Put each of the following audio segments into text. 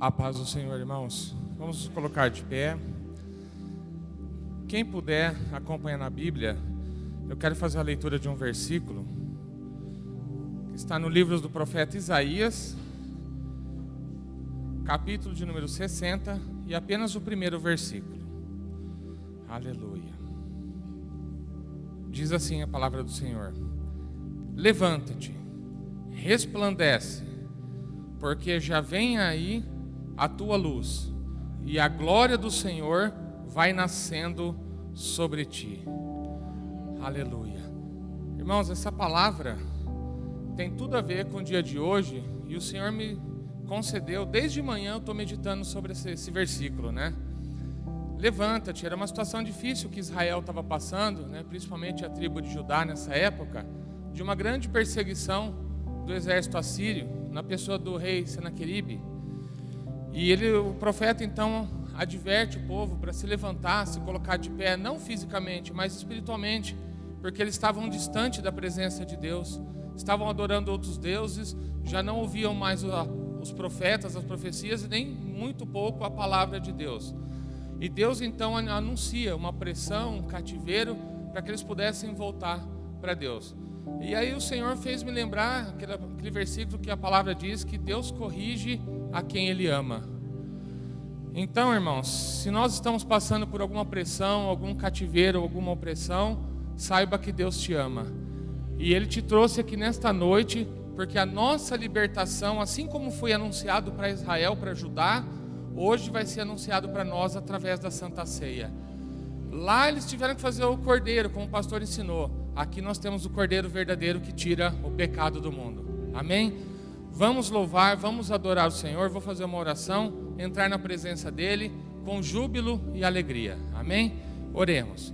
A paz do Senhor, irmãos. Vamos nos colocar de pé. Quem puder acompanhar na Bíblia, eu quero fazer a leitura de um versículo que está no livro do profeta Isaías, capítulo de número 60, e apenas o primeiro versículo. Aleluia. Diz assim a palavra do Senhor: levanta-te, resplandece, porque já vem aí a tua luz, e a glória do Senhor vai nascendo sobre ti. Aleluia. Irmãos, essa palavra tem tudo a ver com o dia de hoje, e o Senhor me concedeu, desde manhã eu estou meditando sobre esse versículo, né? Levanta-te. Era uma situação difícil que Israel estava passando, né? Principalmente a tribo de Judá nessa época, de uma grande perseguição do exército assírio, na pessoa do rei Senaqueribe. E o profeta então adverte o povo para se levantar, se colocar de pé, não fisicamente, mas espiritualmente, porque eles estavam distante da presença de Deus, estavam adorando outros deuses, já não ouviam mais os profetas, as profecias, e nem muito pouco a palavra de Deus. E Deus então anuncia uma pressão, um cativeiro, para que eles pudessem voltar para Deus. E aí o Senhor fez me lembrar aquele versículo que a palavra diz que Deus corrige a quem Ele ama. Então, irmãos, se nós estamos passando por alguma pressão, algum cativeiro, alguma opressão, saiba que Deus te ama. E Ele te trouxe aqui nesta noite, porque a nossa libertação, assim como foi anunciado para Israel, para Judá, hoje vai ser anunciado para nós através da Santa Ceia. Lá eles tiveram que fazer o cordeiro, como o pastor ensinou. Aqui nós temos o cordeiro verdadeiro que tira o pecado do mundo. Amém? Vamos louvar, vamos adorar o Senhor. Vou fazer uma oração, entrar na presença dEle com júbilo e alegria. Amém? Oremos.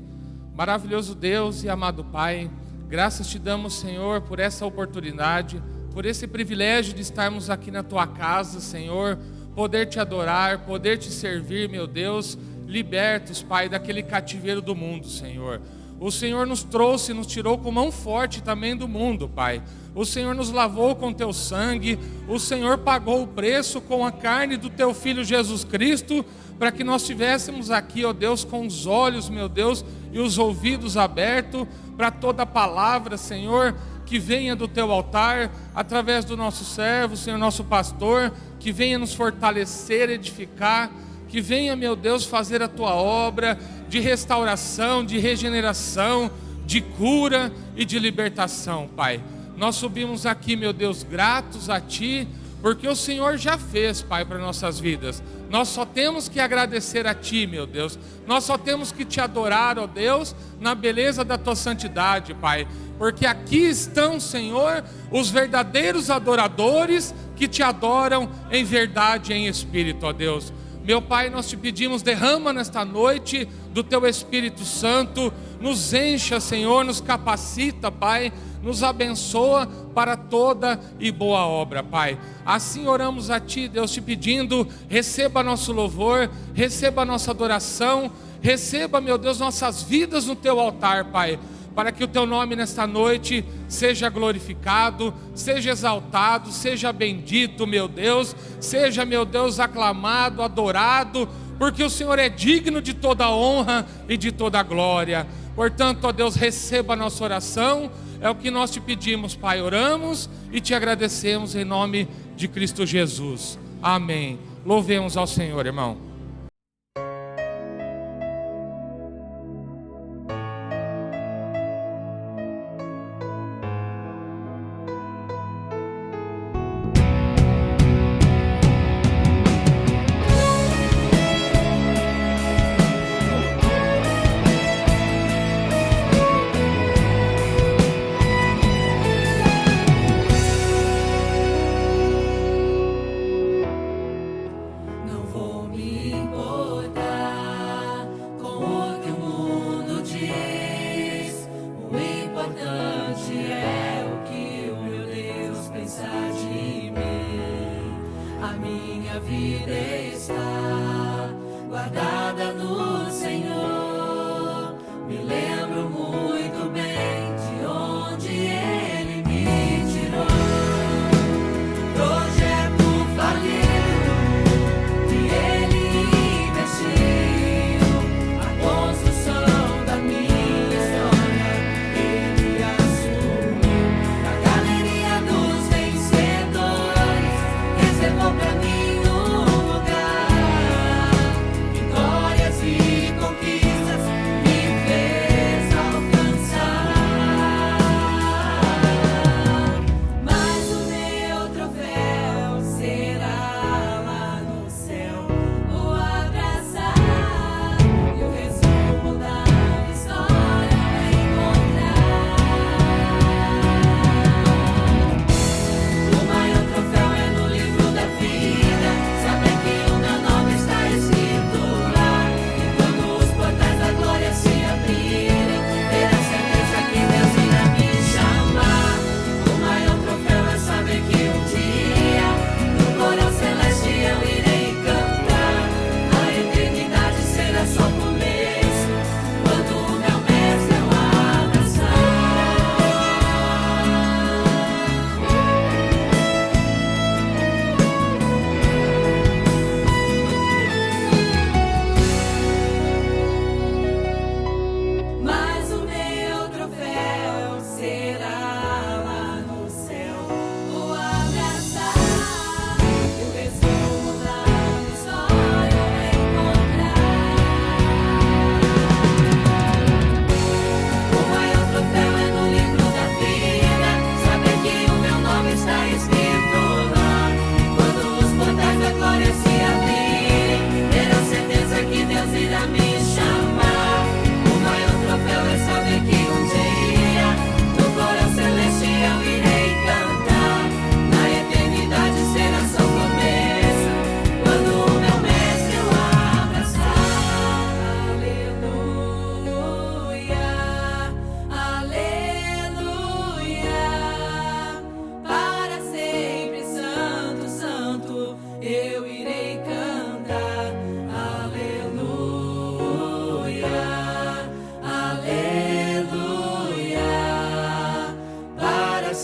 Maravilhoso Deus e amado Pai, graças te damos, Senhor, por essa oportunidade, por esse privilégio de estarmos aqui na Tua casa, Senhor, poder te adorar, poder te servir, meu Deus, libertos, Pai, daquele cativeiro do mundo, Senhor. O Senhor nos trouxe, nos tirou com mão forte também do mundo, Pai. O Senhor nos lavou com Teu sangue, o Senhor pagou o preço com a carne do Teu Filho Jesus Cristo, para que nós estivéssemos aqui, ó Deus, com os olhos, meu Deus, e os ouvidos abertos para toda palavra, Senhor, que venha do Teu altar, através do nosso servo, Senhor, nosso pastor, que venha nos fortalecer, edificar, que venha, meu Deus, fazer a Tua obra de restauração, de regeneração, de cura e de libertação, Pai. Nós subimos aqui, meu Deus, gratos a Ti, porque o Senhor já fez, Pai, para nossas vidas. Nós só temos que agradecer a Ti, meu Deus. Nós só temos que Te adorar, ó Deus, na beleza da Tua santidade, Pai. Porque aqui estão, Senhor, os verdadeiros adoradores que Te adoram em verdade e em espírito, ó Deus. Meu Pai, nós Te pedimos, derrama nesta noite do Teu Espírito Santo, nos encha, Senhor, nos capacita, Pai, nos abençoa para toda e boa obra, Pai. Assim oramos a Ti, Deus, Te pedindo, receba nosso louvor, receba nossa adoração, receba, meu Deus, nossas vidas no Teu altar, Pai, para que o Teu nome nesta noite seja glorificado, seja exaltado, seja bendito, meu Deus, seja, meu Deus, aclamado, adorado, porque o Senhor é digno de toda honra e de toda glória. Portanto, ó Deus, receba a nossa oração, é o que nós Te pedimos, Pai. Oramos e Te agradecemos em nome de Cristo Jesus. Amém. Louvemos ao Senhor, irmão.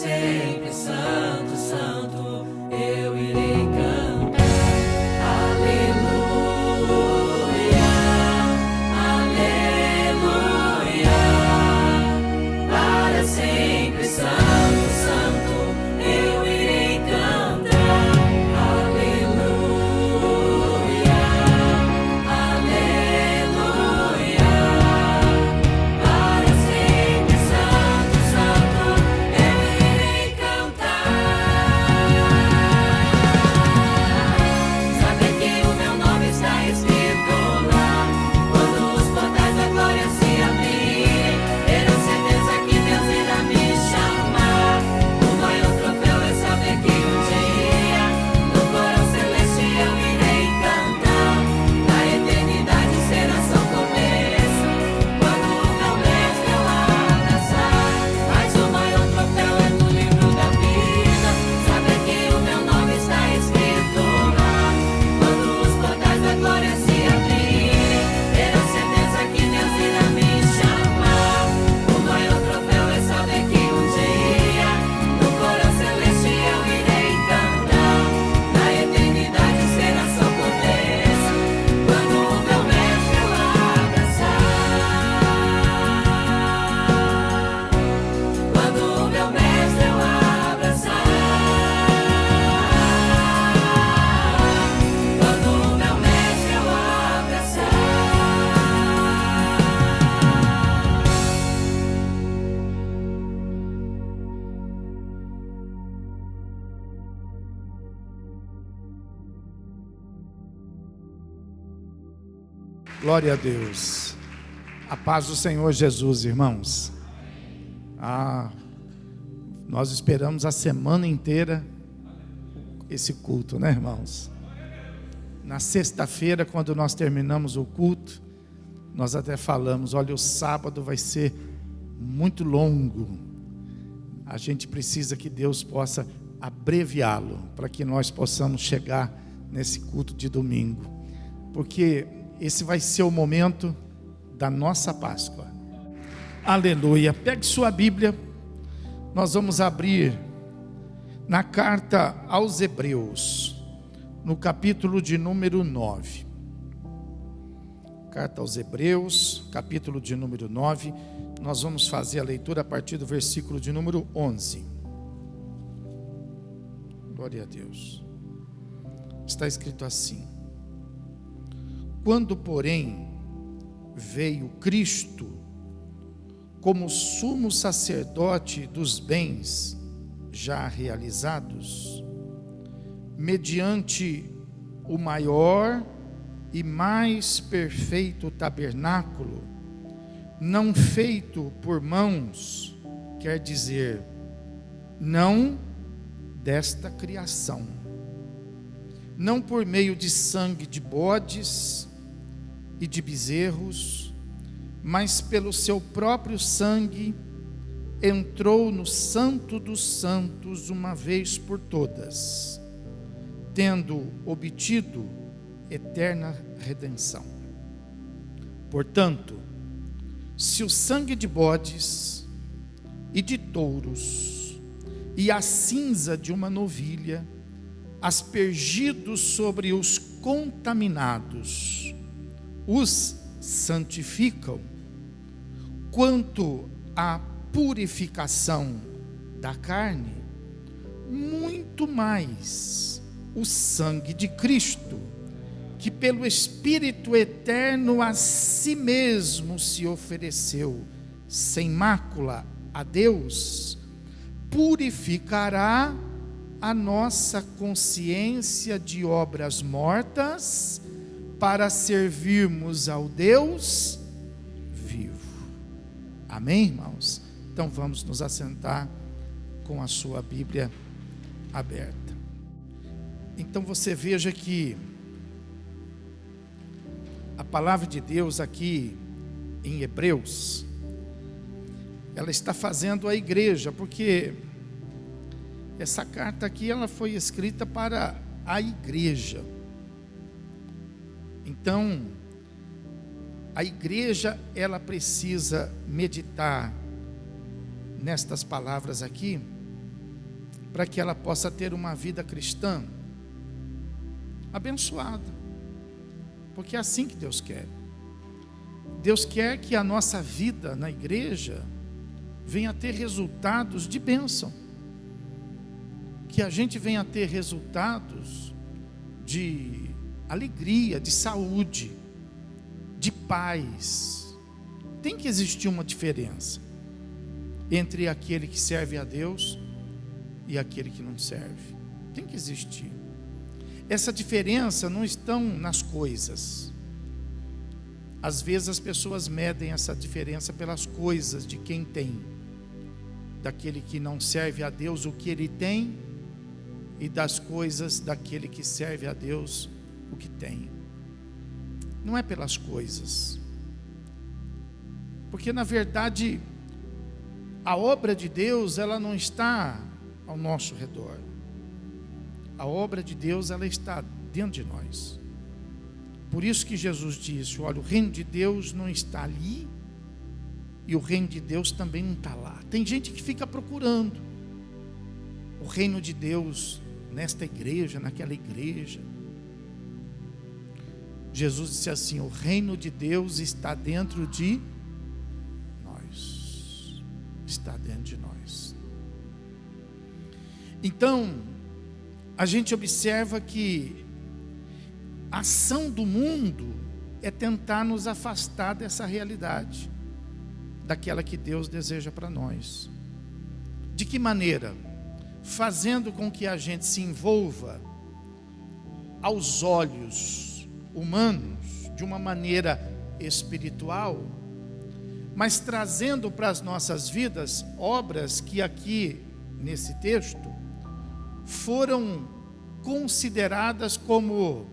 sempre, santo, santo, eu irei cantar. Aleluia, aleluia, para sempre, santo, santo, eu irei cantar. Aleluia, aleluia, para sempre, santo, santo, eu irei cantar. Saber que o meu nome está escrito lá, quando os portais da glória se abrirem, ter a certeza que Deus irá me chamar. O maior troféu é saber que um dia no coro celeste eu irei cantar. Na eternidade será só começo, quando o meu mestre eu abraçar. Mas o maior troféu é no livro da vida, saber que o meu nome está escrito lá. Quando os portais da glória se abrirem, ter a certeza que Deus irá me chamar. O maior troféu é saber que um dia no coro celeste eu irei cantar. Na eternidade será só começo, quando o meu mestre eu abraçar. Quando o meu mestre eu abraçar. Quando o meu mestre eu abraçar. Glória a Deus. A paz do Senhor Jesus, irmãos. Nós esperamos a semana inteira esse culto, né, irmãos? Na sexta-feira, quando nós terminamos o culto, nós até falamos, olha, o sábado vai ser muito longo. A gente precisa que Deus possa abreviá-lo, para que nós possamos chegar nesse culto de domingo. Porque esse vai ser o momento da nossa Páscoa. Aleluia. Pegue sua Bíblia. Nós vamos abrir na carta aos Hebreus, no capítulo de número 9. Carta aos Hebreus, capítulo de número 9. Nós vamos fazer a leitura a partir do versículo de número 11. Glória a Deus. Está escrito assim: quando, porém, veio Cristo como sumo sacerdote dos bens já realizados, mediante o maior e mais perfeito tabernáculo, não feito por mãos, quer dizer, não desta criação, não por meio de sangue de bodes e de bezerros, mas pelo seu próprio sangue, entrou no Santo dos Santos uma vez por todas, tendo obtido eterna redenção. Portanto, se o sangue de bodes e de touros e a cinza de uma novilha, aspergidos sobre os contaminados, os santificam, quanto à purificação da carne, muito mais o sangue de Cristo, que pelo Espírito eterno a si mesmo se ofereceu sem mácula a Deus, purificará a nossa consciência de obras mortas, para servirmos ao Deus vivo. Amém, irmãos? Então vamos nos assentar com a sua Bíblia aberta. Então você veja que a palavra de Deus aqui em Hebreus, ela está fazendo a igreja, porque essa carta aqui ela foi escrita para a igreja. Então, a igreja, ela precisa meditar nestas palavras aqui, para que ela possa ter uma vida cristã abençoada, porque é assim que Deus quer. Deus quer que a nossa vida na igreja venha a ter resultados de bênção, que a gente venha a ter resultados de alegria, de saúde, de paz. Tem que existir uma diferença entre aquele que serve a Deus e aquele que não serve. Tem que existir. Essa diferença não está nas coisas. Às vezes as pessoas medem essa diferença pelas coisas de quem tem, daquele que não serve a Deus, o que ele tem, e das coisas daquele que serve a Deus, o que tem. Não é pelas coisas, porque na verdade a obra de Deus, ela não está ao nosso redor. A obra de Deus, ela está dentro de nós. Por isso que Jesus disse: olha, o reino de Deus não está ali, e o reino de Deus também não está lá. Tem gente que fica procurando o reino de Deus nesta igreja, naquela igreja. Jesus disse assim: o reino de Deus está dentro de nós. Está dentro de nós. Então, a gente observa que a ação do mundo é tentar nos afastar dessa realidade, daquela que Deus deseja para nós. De que maneira? Fazendo com que a gente se envolva aos olhos humanos de uma maneira espiritual, mas trazendo para as nossas vidas obras que aqui nesse texto foram consideradas como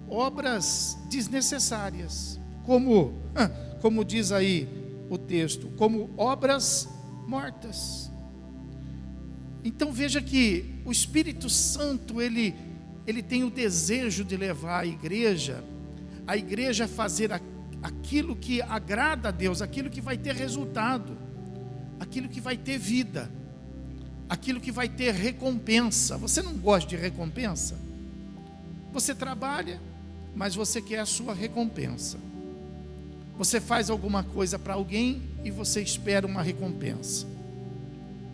obras desnecessárias, como diz aí o texto, como obras mortas. Então veja que o Espírito Santo, ele tem o desejo de levar a igreja a fazer aquilo que agrada a Deus, aquilo que vai ter resultado, aquilo que vai ter vida, aquilo que vai ter recompensa. Você não gosta de recompensa? Você trabalha, mas você quer a sua recompensa. Você faz alguma coisa para alguém e você espera uma recompensa.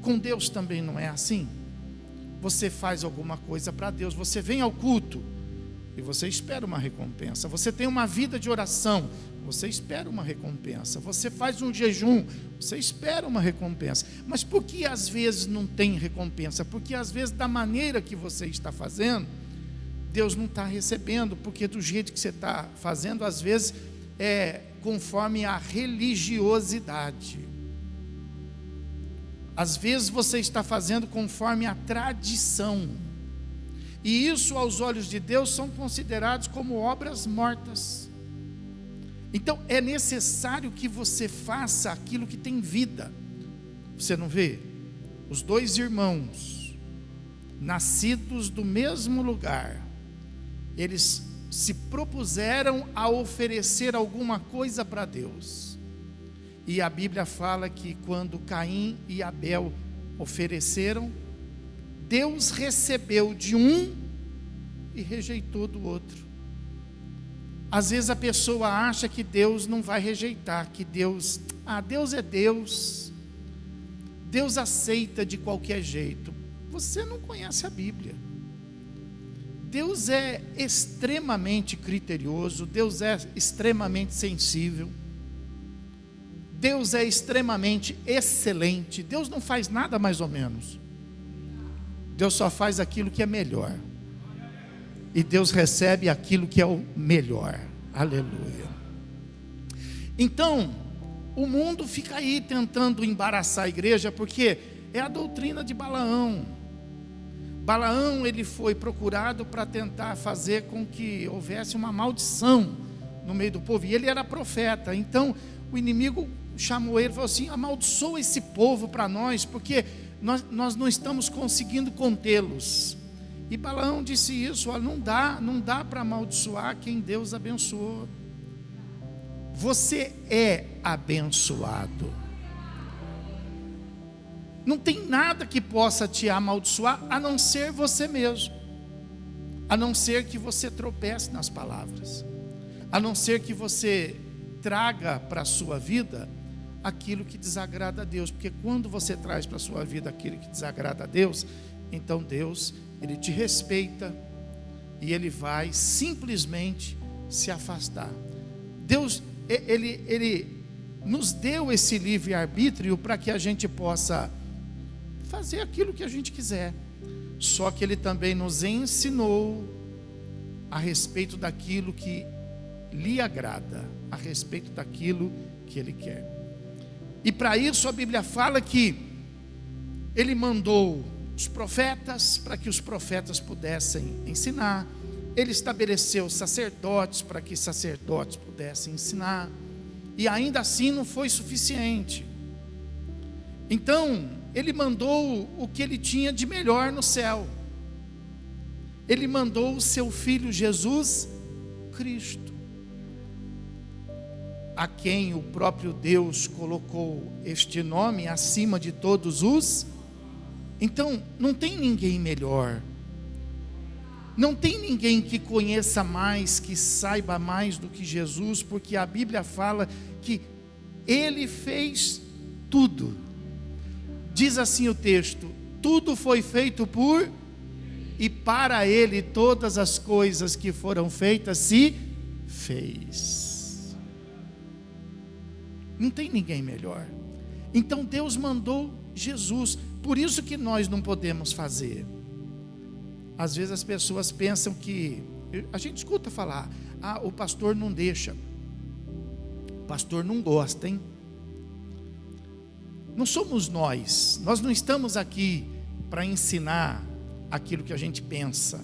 Com Deus também não é assim. Você faz alguma coisa para Deus, você vem ao culto e você espera uma recompensa. Você tem uma vida de oração, você espera uma recompensa. Você faz um jejum, você espera uma recompensa. Mas por que às vezes não tem recompensa? Porque às vezes da maneira que você está fazendo, Deus não está recebendo, porque do jeito que você está fazendo, às vezes é conforme a religiosidade. Às vezes você está fazendo conforme a tradição. E isso aos olhos de Deus são considerados como obras mortas. Então é necessário que você faça aquilo que tem vida. Você não vê? Os dois irmãos, nascidos do mesmo lugar, eles se propuseram a oferecer alguma coisa para Deus. E a Bíblia fala que quando Caim e Abel ofereceram, Deus recebeu de um e rejeitou do outro. Às vezes a pessoa acha que Deus não vai rejeitar, que Deus é Deus, Deus aceita de qualquer jeito. Você não conhece a Bíblia. Deus é extremamente criterioso, Deus é extremamente sensível, Deus é extremamente excelente. Deus não faz nada mais ou menos. Deus só faz aquilo que é melhor. E Deus recebe aquilo que é o melhor. Aleluia. Então, o mundo fica aí tentando embaraçar a igreja, porque é a doutrina de Balaão. Balaão, ele foi procurado para tentar fazer com que houvesse uma maldição no meio do povo. E ele era profeta. Então, o inimigo chamou ele e falou assim: amaldiçoa esse povo para nós, porque nós não estamos conseguindo contê-los. E Balaão disse isso: olha, não dá para amaldiçoar quem Deus abençoou. Você é abençoado. Não tem nada que possa te amaldiçoar, a não ser você mesmo. A não ser que você tropece nas palavras. A não ser que você traga para a sua vida aquilo que desagrada a Deus. Porque quando você traz para a sua vida aquilo que desagrada a Deus, então Deus, Ele te respeita e Ele vai simplesmente se afastar. Deus, Ele nos deu esse livre-arbítrio para que a gente possa fazer aquilo que a gente quiser. Só que Ele também nos ensinou a respeito daquilo que lhe agrada, a respeito daquilo que Ele quer. E para isso a Bíblia fala que Ele mandou os profetas para que os profetas pudessem ensinar. Ele estabeleceu sacerdotes para que sacerdotes pudessem ensinar. E ainda assim não foi suficiente. Então, Ele mandou o que Ele tinha de melhor no céu. Ele mandou o seu Filho Jesus Cristo, a quem o próprio Deus colocou este nome acima de todos os. Então, não tem ninguém melhor. Não tem ninguém que conheça mais, que saiba mais do que Jesus, porque a Bíblia fala que Ele fez tudo. Diz assim o texto: tudo foi feito por e para Ele todas as coisas que foram feitas se fez. Não tem ninguém melhor. Então Deus mandou Jesus. Por isso que nós não podemos fazer. Às vezes as pessoas pensam que, a gente escuta falar, o pastor não deixa, o pastor não gosta, hein? Não somos nós não estamos aqui para ensinar aquilo que a gente pensa.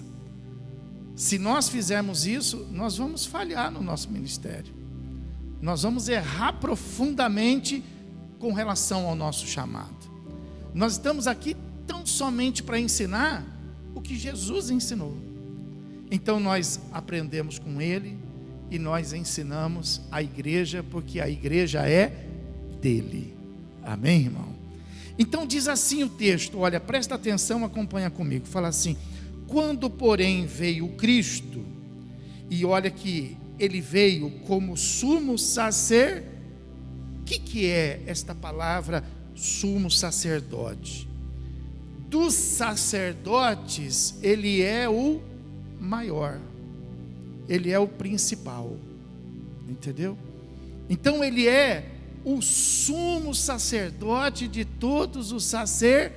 Se nós fizermos isso, nós vamos falhar no nosso ministério, nós vamos errar profundamente com relação ao nosso chamado. Nós estamos aqui tão somente para ensinar o que Jesus ensinou. Então nós aprendemos com Ele e nós ensinamos a igreja, porque a igreja é dele. Amém, irmão? Então diz assim o texto, olha, presta atenção, acompanha comigo. Fala assim: quando porém veio Cristo, e olha que Ele veio como sumo sacerdote. O que é esta palavra sumo sacerdote? Dos sacerdotes, Ele é o maior, Ele é o principal, entendeu? Então Ele é o sumo sacerdote de todos os sacerdotes.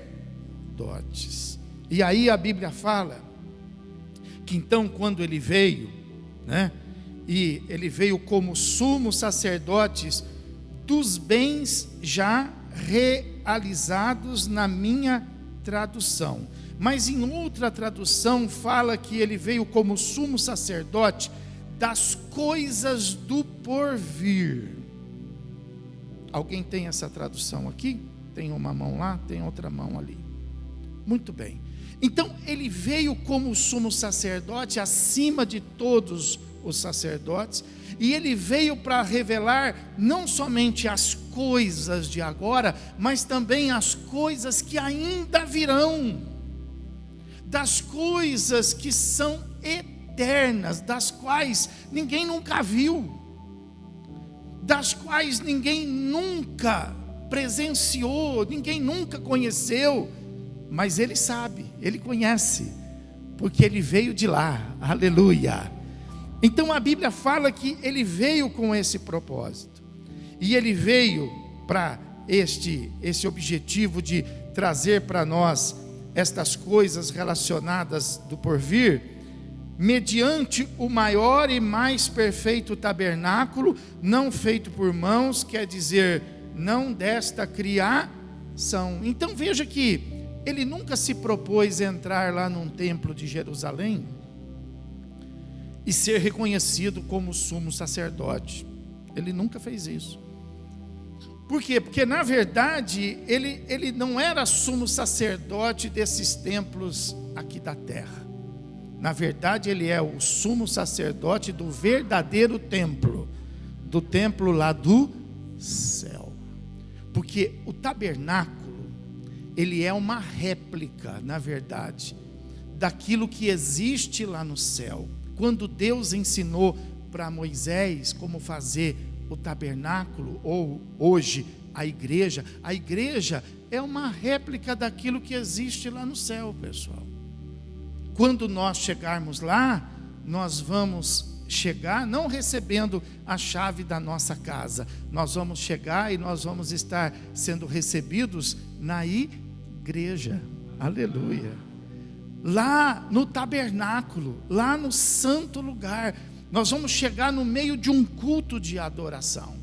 E aí a Bíblia fala que então quando Ele veio, né, e Ele veio como sumo sacerdote dos bens já realizados, na minha tradução, mas em outra tradução fala que Ele veio como sumo sacerdote das coisas do porvir. Alguém tem essa tradução aqui? Tem uma mão lá, tem outra mão ali. Muito bem. Então Ele veio como sumo sacerdote acima de todos os sacerdotes, e Ele veio para revelar não somente as coisas de agora, mas também as coisas que ainda virão, das coisas que são eternas, das quais ninguém nunca viu, das quais ninguém nunca presenciou, ninguém nunca conheceu, mas Ele sabe, Ele conhece, porque Ele veio de lá. Aleluia. Então a Bíblia fala que Ele veio com esse propósito, e Ele veio para este objetivo de trazer para nós estas coisas relacionadas do porvir, mediante o maior e mais perfeito tabernáculo, não feito por mãos, quer dizer, não desta criação. Então veja que Ele nunca se propôs entrar lá num templo de Jerusalém e ser reconhecido como sumo sacerdote. Ele nunca fez isso. Por quê? Porque na verdade ele não era sumo sacerdote desses templos aqui da terra. Na verdade ele é o sumo sacerdote do verdadeiro templo, do templo lá do céu. Porque o tabernáculo, ele é uma réplica, na verdade, daquilo que existe lá no céu. Quando Deus ensinou para Moisés como fazer o tabernáculo, ou hoje a igreja é uma réplica daquilo que existe lá no céu, pessoal. Quando nós chegarmos lá, nós vamos chegar não recebendo a chave da nossa casa, nós vamos chegar e nós vamos estar sendo recebidos na igreja, aleluia, lá no tabernáculo, lá no santo lugar. Nós vamos chegar no meio de um culto de adoração.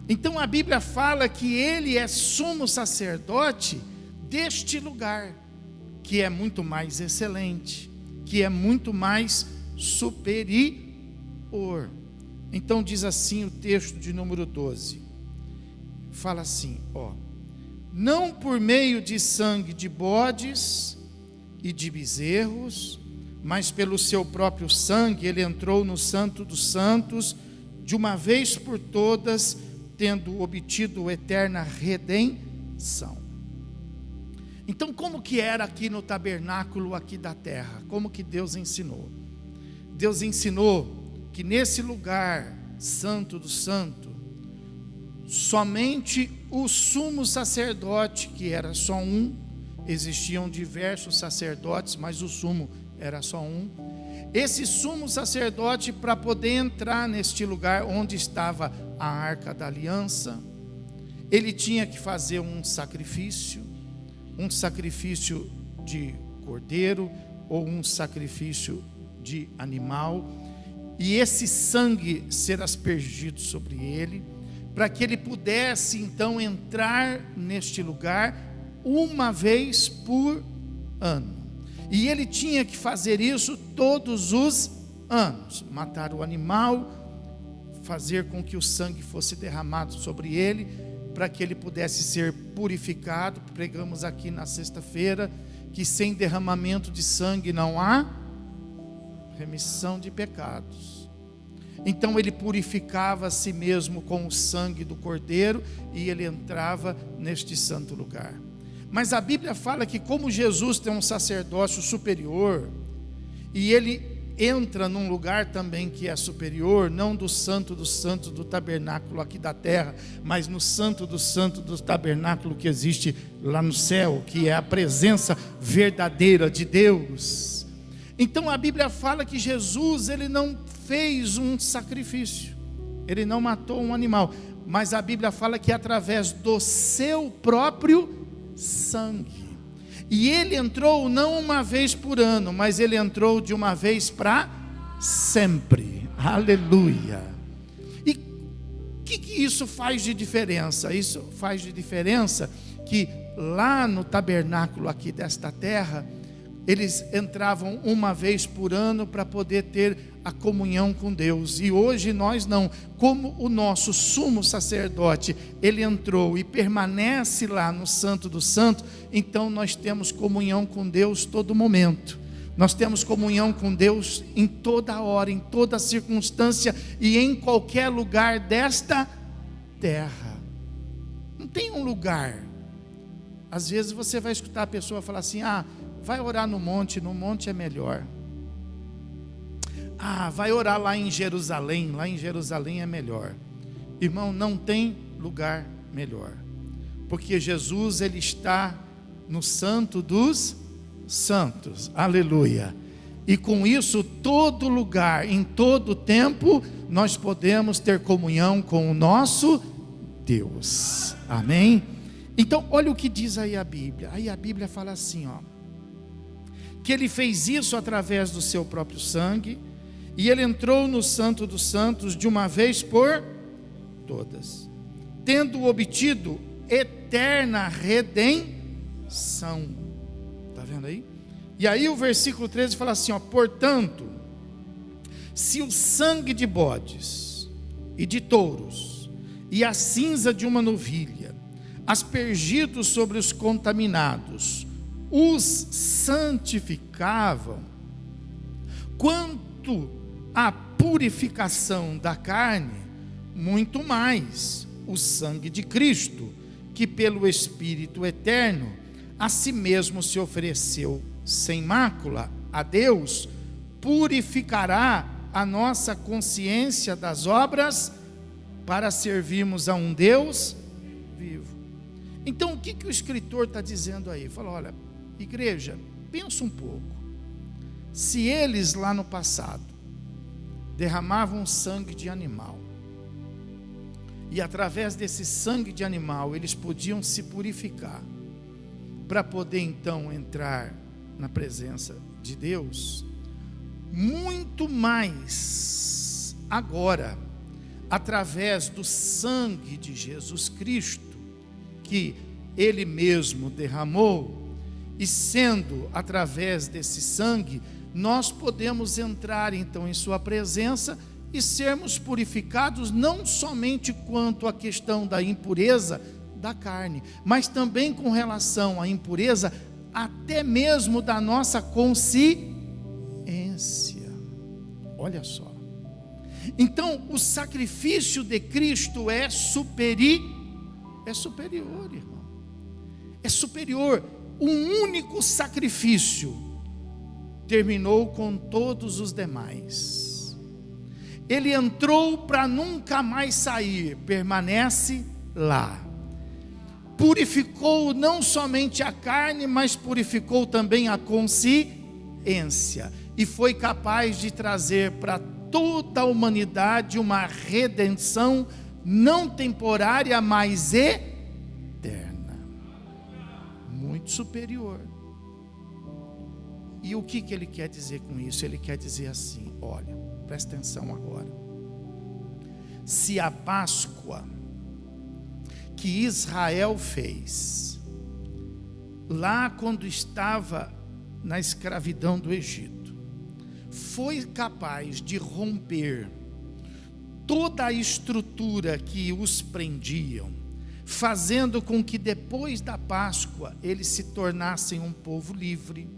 Então a Bíblia fala que ele é sumo sacerdote deste lugar, que é muito mais excelente, que é muito mais superior. Então diz assim o texto de número 12, fala assim, não por meio de sangue de bodes e de bezerros, mas pelo seu próprio sangue ele entrou no Santo dos Santos, de uma vez por todas, tendo obtido eterna redenção. Então, como que era aqui no tabernáculo aqui da terra? Como que Deus ensinou? Deus ensinou que nesse lugar santo do santo, somente o sumo sacerdote, que era só um, existiam diversos sacerdotes, mas o sumo era só um. Esse sumo sacerdote, para poder entrar neste lugar onde estava a arca da aliança, ele tinha que fazer um sacrifício de cordeiro ou um sacrifício de animal, e esse sangue ser aspergido sobre ele, para que ele pudesse então entrar neste lugar uma vez por ano. E ele tinha que fazer isso todos os anos, matar o animal, fazer com que o sangue fosse derramado sobre ele, para que ele pudesse ser purificado. Pregamos aqui na sexta-feira que sem derramamento de sangue não há remissão de pecados. Então ele purificava a si mesmo com o sangue do cordeiro e ele entrava neste santo lugar. Mas a Bíblia fala que como Jesus tem um sacerdócio superior, e ele entra num lugar também que é superior, não do santo dos santos do tabernáculo aqui da terra, mas no santo dos santos do tabernáculo que existe lá no céu, que é a presença verdadeira de Deus. Então a Bíblia fala que Jesus, ele não fez um sacrifício, ele não matou um animal, mas a Bíblia fala que através do seu próprio sangue, e ele entrou não uma vez por ano, mas ele entrou de uma vez para sempre, aleluia. E o que isso faz de diferença? Isso faz de diferença que lá no tabernáculo aqui desta terra, eles entravam uma vez por ano para poder ter a comunhão com Deus, e hoje nós não. Como o nosso sumo sacerdote, ele entrou e permanece lá no Santo do Santo, então nós temos comunhão com Deus todo momento, nós temos comunhão com Deus em toda hora, em toda circunstância e em qualquer lugar desta terra. Não tem um lugar. Às vezes você vai escutar a pessoa falar assim: vai orar no monte é melhor. Vai orar lá em Jerusalém é melhor. Irmão, não tem lugar melhor, porque Jesus, ele está no Santo dos Santos, aleluia. E com isso, todo lugar, em todo tempo, nós podemos ter comunhão com o nosso Deus, amém? Então, olha o que diz aí a Bíblia. Aí a Bíblia fala assim, que ele fez isso através do seu próprio sangue, e ele entrou no Santo dos Santos de uma vez por todas, tendo obtido eterna redenção. Está vendo aí? E aí o versículo 13 fala assim, portanto, se o sangue de bodes e de touros, e a cinza de uma novilha, aspergidos sobre os contaminados, os santificavam, quanto à purificação da carne, muito mais o sangue de Cristo, que pelo Espírito eterno a si mesmo se ofereceu sem mácula a Deus, purificará a nossa consciência das obras para servirmos a um Deus vivo. Então, o que o escritor está dizendo aí? Fala, olha, igreja, pensa um pouco. Se eles lá no passado derramavam sangue de animal, e através desse sangue de animal eles podiam se purificar, para poder então entrar na presença de Deus, muito mais agora, através do sangue de Jesus Cristo, que Ele mesmo derramou, e sendo através desse sangue, nós podemos entrar então em sua presença e sermos purificados, não somente quanto à questão da impureza da carne, mas também com relação à impureza até mesmo da nossa consciência. Olha só. Então, o sacrifício de Cristo é superior, irmão. É superior. Um único sacrifício terminou com todos os demais. Ele entrou para nunca mais sair, permanece lá. Purificou não somente a carne, mas purificou também a consciência, e foi capaz de trazer para toda a humanidade uma redenção não temporária, mas eterna, muito superior. E o que ele quer dizer com isso? Ele quer dizer assim, olha, presta atenção agora. Se a Páscoa que Israel fez, lá quando estava na escravidão do Egito, foi capaz de romper toda a estrutura que os prendiam, fazendo com que depois da Páscoa eles se tornassem um povo livre,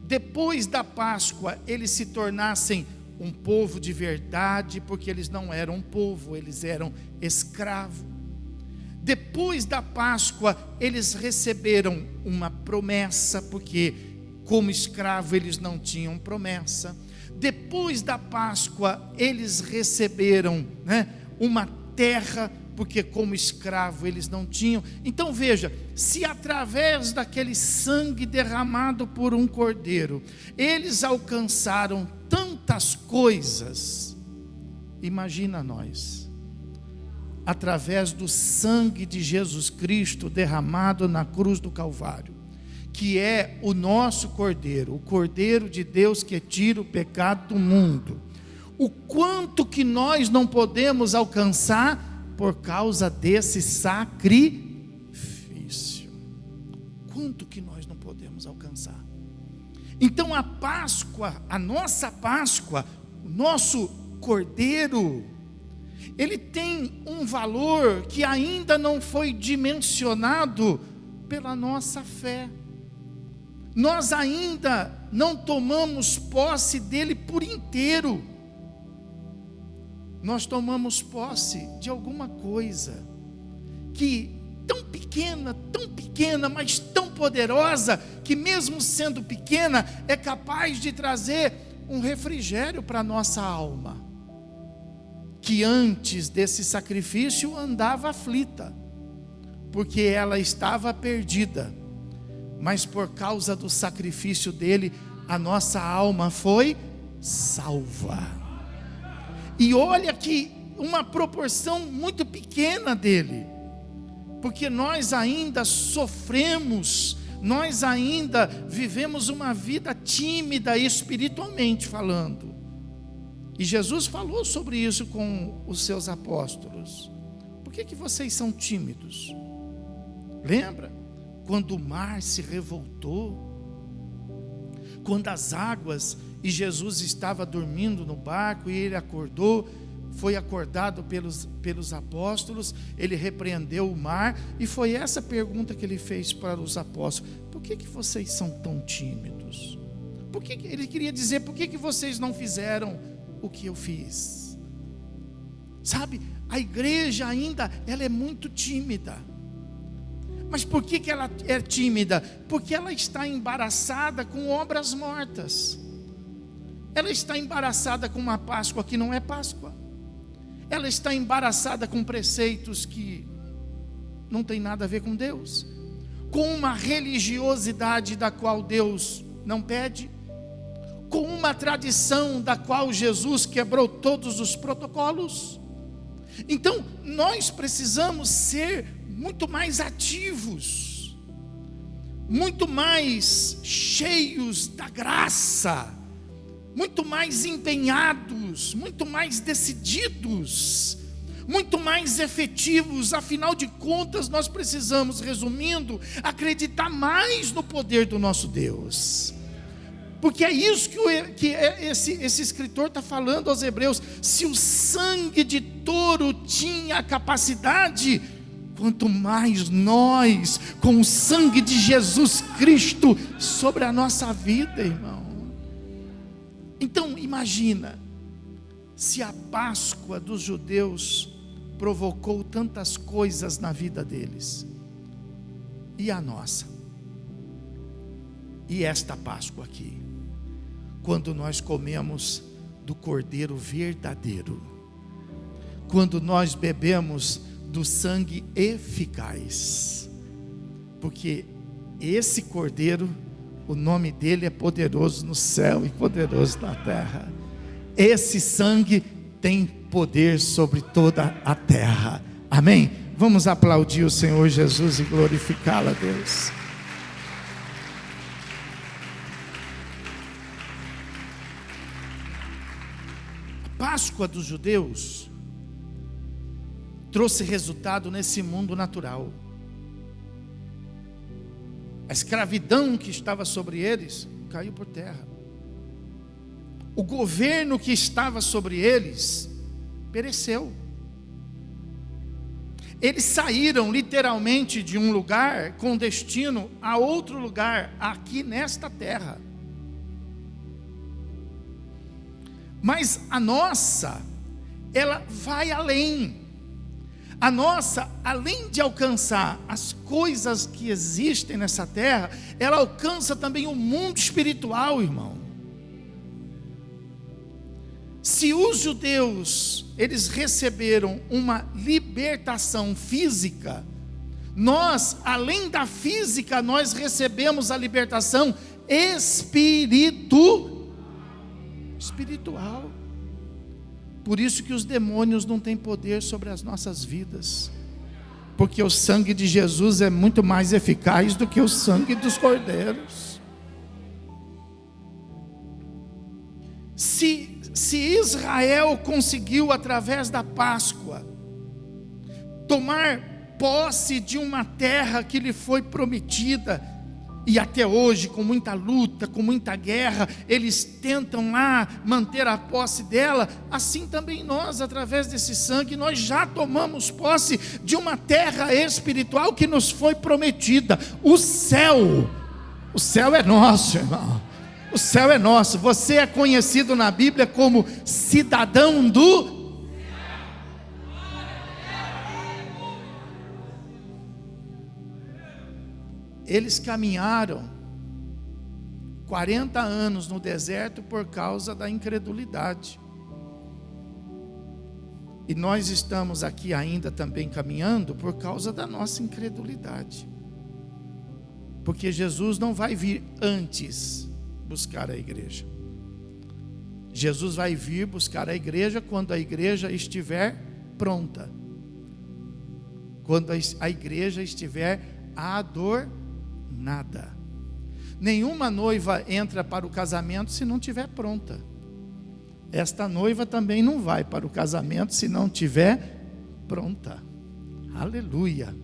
depois da Páscoa eles se tornassem um povo de verdade, porque eles não eram um povo, eles eram escravos. Depois da Páscoa, eles receberam uma promessa, porque como escravo eles não tinham promessa. Depois da Páscoa, eles receberam uma terra, porque como escravo eles não tinham. Então veja, se através daquele sangue derramado por um cordeiro, eles alcançaram tantas coisas, imagina nós, através do sangue de Jesus Cristo derramado na cruz do Calvário, que é o nosso Cordeiro, o Cordeiro de Deus que tira o pecado do mundo. O quanto que nós não podemos alcançar por causa desse sacrifício. Quanto que nós não podemos alcançar. Então a Páscoa, a nossa Páscoa, o nosso Cordeiro, ele tem um valor que ainda não foi dimensionado pela nossa fé. Nós ainda não tomamos posse dele por inteiro. Nós tomamos posse de alguma coisa que tão pequena, mas tão poderosa, que mesmo sendo pequena, é capaz de trazer um refrigério para a nossa alma, que antes desse sacrifício andava aflita, porque ela estava perdida, mas por causa do sacrifício dele, a nossa alma foi salva. E olha que uma proporção muito pequena dele, porque nós ainda sofremos, nós ainda vivemos uma vida tímida espiritualmente falando. E Jesus falou sobre isso com os seus apóstolos. Por que vocês são tímidos? Lembra? Quando o mar se revoltou, quando as águas, e Jesus estava dormindo no barco, e ele acordou, foi acordado pelos apóstolos, ele repreendeu o mar, e foi essa pergunta que ele fez para os apóstolos: por que vocês são tão tímidos? Ele queria dizer, por que vocês não fizeram o que eu fiz? Sabe, a igreja ainda, ela é muito tímida, Mas por que ela é tímida? Porque ela está embaraçada com obras mortas. Ela está embaraçada com uma Páscoa que não é Páscoa. Ela está embaraçada com preceitos que não tem nada a ver com Deus, com uma religiosidade da qual Deus não pede, com uma tradição da qual Jesus quebrou todos os protocolos. Então, nós precisamos ser muito mais ativos, muito mais cheios da graça, muito mais empenhados, muito mais decididos, muito mais efetivos. Afinal de contas, nós precisamos, resumindo, acreditar mais no poder do nosso Deus. Porque é isso que esse escritor está falando aos hebreus. Se o sangue de touro tinha a capacidade, quanto mais nós, com o sangue de Jesus Cristo sobre a nossa vida, irmão. Então imagina, se a Páscoa dos judeus provocou tantas coisas na vida deles, e a nossa? E esta Páscoa aqui, quando nós comemos do Cordeiro verdadeiro, quando nós bebemos do sangue eficaz, porque esse Cordeiro, o nome dele é poderoso no céu e poderoso na terra. Esse sangue tem poder sobre toda a terra. Amém? Vamos aplaudir o Senhor Jesus e glorificá-lo a Deus. A Páscoa dos judeus trouxe resultado nesse mundo natural. A escravidão que estava sobre eles caiu por terra. O governo que estava sobre eles pereceu. Eles saíram literalmente de um lugar com destino a outro lugar aqui nesta terra. Mas a nossa, ela vai além. A nossa, além de alcançar as coisas que existem nessa terra, ela alcança também o mundo espiritual, irmão. Se os judeus, eles receberam uma libertação física, nós, além da física, nós recebemos a libertação espiritual. Por isso que os demônios não têm poder sobre as nossas vidas, porque o sangue de Jesus é muito mais eficaz do que o sangue dos cordeiros. Se Israel conseguiu, através da Páscoa, tomar posse de uma terra que lhe foi prometida, e até hoje, com muita luta, com muita guerra, eles tentam lá manter a posse dela, assim também nós, através desse sangue, nós já tomamos posse de uma terra espiritual que nos foi prometida. O céu é nosso, irmão. O céu é nosso. Você é conhecido na Bíblia como cidadão do... Eles caminharam 40 anos no deserto por causa da incredulidade. E nós estamos aqui ainda também caminhando por causa da nossa incredulidade. Porque Jesus não vai vir antes buscar a igreja. Jesus vai vir buscar a igreja quando a igreja estiver pronta. Quando a igreja estiver adornada. Nenhuma noiva entra para o casamento se não estiver pronta. Esta noiva também não vai para o casamento se não estiver pronta. Aleluia.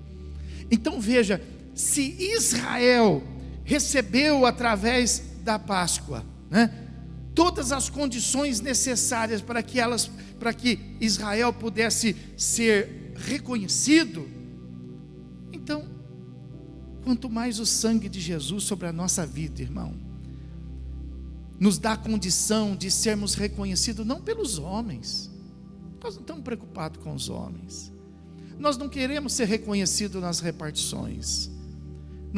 Então veja, se Israel recebeu através da Páscoa, né, todas as condições necessárias para que Israel pudesse ser reconhecido, então, quanto mais o sangue de Jesus sobre a nossa vida, irmão, nos dá a condição de sermos reconhecidos não pelos homens. Nós não estamos preocupados com os homens. Nós não queremos ser reconhecidos nas repartições.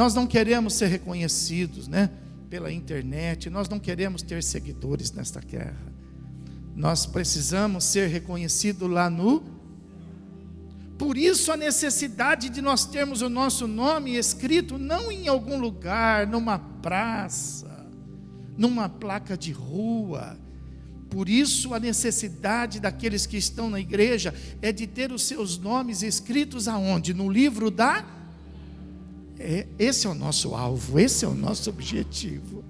Nós não queremos ser reconhecidos, né, pela internet, nós não queremos ter seguidores nesta guerra. Nós precisamos ser reconhecidos lá no... Por isso a necessidade de nós termos o nosso nome escrito não em algum lugar, numa praça, numa placa de rua. Por isso a necessidade daqueles que estão na igreja é de ter os seus nomes escritos aonde? No livro da... Esse é o nosso alvo, esse é o nosso objetivo.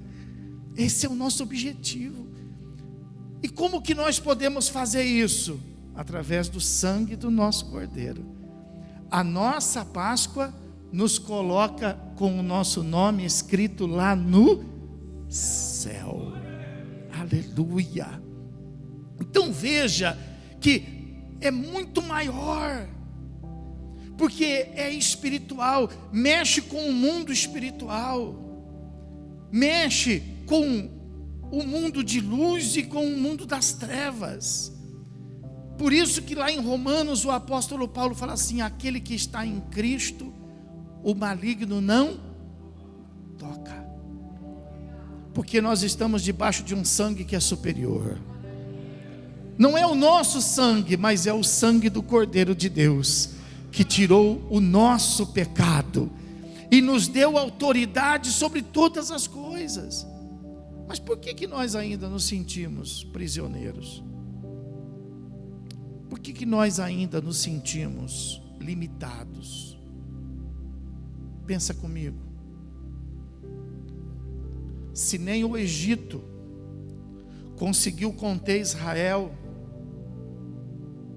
Esse é o nosso objetivo. E como que nós podemos fazer isso? Através do sangue do nosso Cordeiro. A nossa Páscoa nos coloca com o nosso nome escrito lá no céu. Aleluia. Então veja que é muito maior, porque é espiritual, mexe com o mundo espiritual, mexe com o mundo de luz e com o mundo das trevas. Por isso que lá em Romanos o apóstolo Paulo fala assim: aquele que está em Cristo, o maligno não toca, porque nós estamos debaixo de um sangue que é superior. Não é o nosso sangue, mas é o sangue do Cordeiro de Deus, que tirou o nosso pecado e nos deu autoridade sobre todas as coisas. Mas por que nós ainda nos sentimos prisioneiros? Por que nós ainda nos sentimos limitados? Pensa comigo. Se nem o Egito conseguiu conter Israel,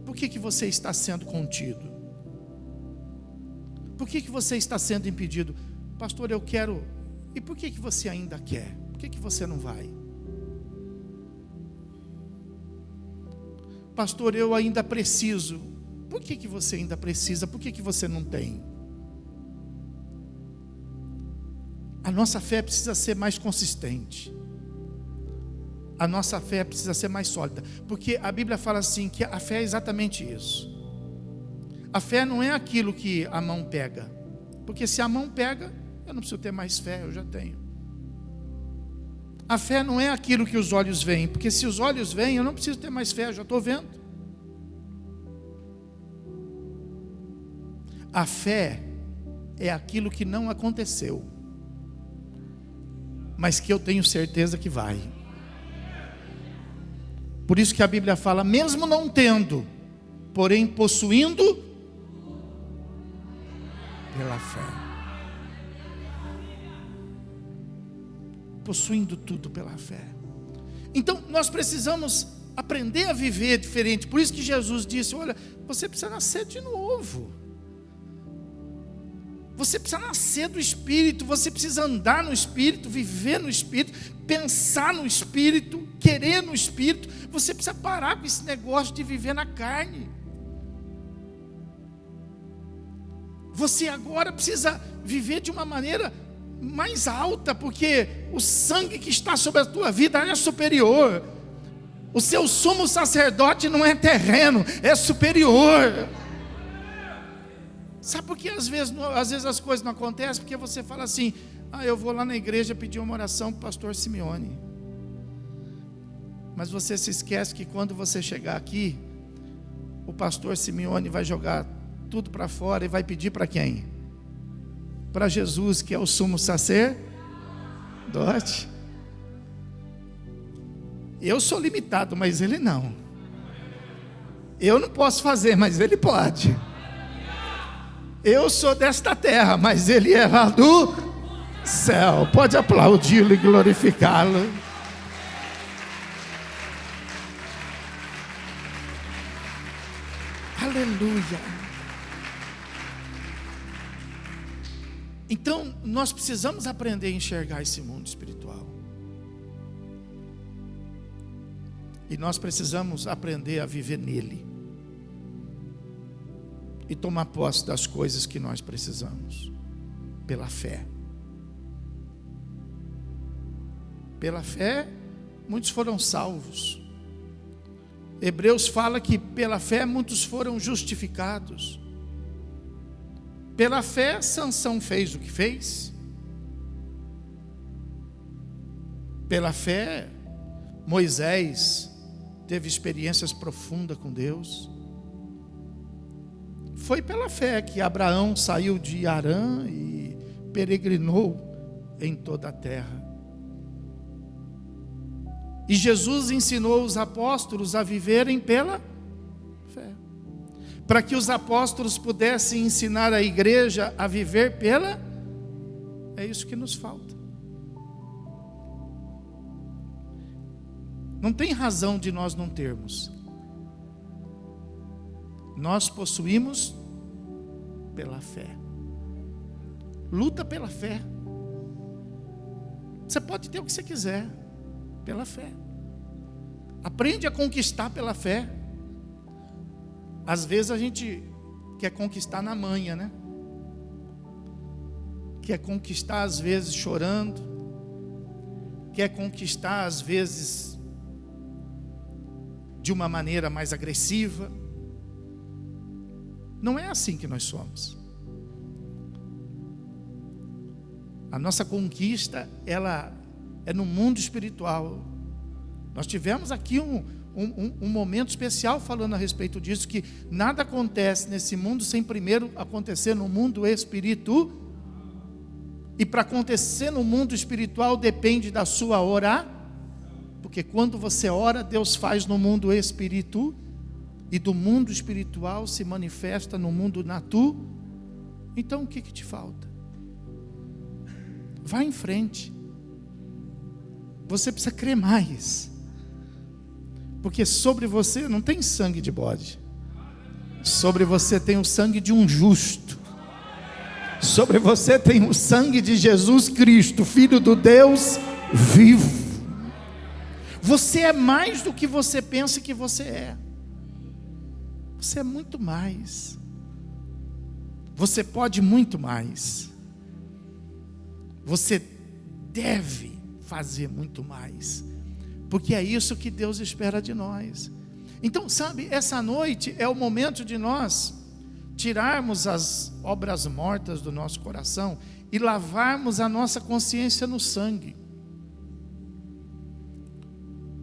por que você está sendo contido? Por que você está sendo impedido? Pastor, eu quero. E por que você ainda quer? Por que você não vai? Pastor, eu ainda preciso. Por que você ainda precisa? Por que você não tem? A nossa fé precisa ser mais consistente. A nossa fé precisa ser mais sólida. Porque a Bíblia fala assim, que a fé é exatamente isso. A fé não é aquilo que a mão pega. Porque se a mão pega, eu não preciso ter mais fé, eu já tenho. A fé não é aquilo que os olhos veem. Porque se os olhos veem, eu não preciso ter mais fé, eu já estou vendo. A fé é aquilo que não aconteceu, mas que eu tenho certeza que vai. Por isso que a Bíblia fala, mesmo não tendo, porém possuindo pela fé. Possuindo tudo pela fé. Então nós precisamos aprender a viver diferente. Por isso que Jesus disse, olha, você precisa nascer de novo. Você precisa nascer do Espírito, você precisa andar no Espírito, viver no Espírito, pensar no Espírito, querer no Espírito. Você precisa parar com esse negócio de viver na carne. Você agora precisa viver de uma maneira mais alta, porque o sangue que está sobre a tua vida é superior. O seu sumo sacerdote não é terreno, é superior. Sabe por que às vezes as coisas não acontecem? Porque você fala assim, eu vou lá na igreja pedir uma oração para o pastor Simeone. Mas você se esquece que quando você chegar aqui, o pastor Simeone vai jogar tudo para fora e vai pedir para quem? Para Jesus, que é o sumo sacerdote. Eu sou limitado, mas ele não. Eu não posso fazer, mas ele pode. Eu sou desta terra, mas ele é lá do céu. Pode aplaudi-lo e glorificá-lo. Aleluia. Então, nós precisamos aprender a enxergar esse mundo espiritual. E nós precisamos aprender a viver nele. E tomar posse das coisas que nós precisamos. Pela fé. Pela fé, muitos foram salvos. Hebreus fala que pela fé muitos foram justificados. Pela fé, Sansão fez o que fez. Pela fé, Moisés teve experiências profundas com Deus. Foi pela fé que Abraão saiu de Harã e peregrinou em toda a terra. E Jesus ensinou os apóstolos a viverem pela fé, para que os apóstolos pudessem ensinar a igreja a viver pela. É isso que nos falta. Não tem razão de nós não termos. Nós possuímos pela fé. Luta pela fé. Você pode ter o que você quiser pela fé. Aprende a conquistar pela fé. Às vezes a gente quer conquistar na manha, né? Quer conquistar às vezes chorando. Quer conquistar às vezes de uma maneira mais agressiva. Não é assim que nós somos. A nossa conquista, ela é no mundo espiritual. Nós tivemos aqui um momento especial falando a respeito disso, que nada acontece nesse mundo sem primeiro acontecer no mundo espiritual. E para acontecer no mundo espiritual depende da sua oração. Porque quando você ora, Deus faz no mundo espiritual. E do mundo espiritual se manifesta no mundo natural. Então o que te falta? Vá em frente. Você precisa crer mais. Porque sobre você não tem sangue de bode. Sobre você tem o sangue de um justo. Sobre você tem o sangue de Jesus Cristo, Filho do Deus vivo. Você é mais do que você pensa que você é. Você é muito mais. Você pode muito mais. Você deve fazer muito mais. Porque é isso que Deus espera de nós. Então, sabe, essa noite é o momento de nós tirarmos as obras mortas do nosso coração e lavarmos a nossa consciência no sangue.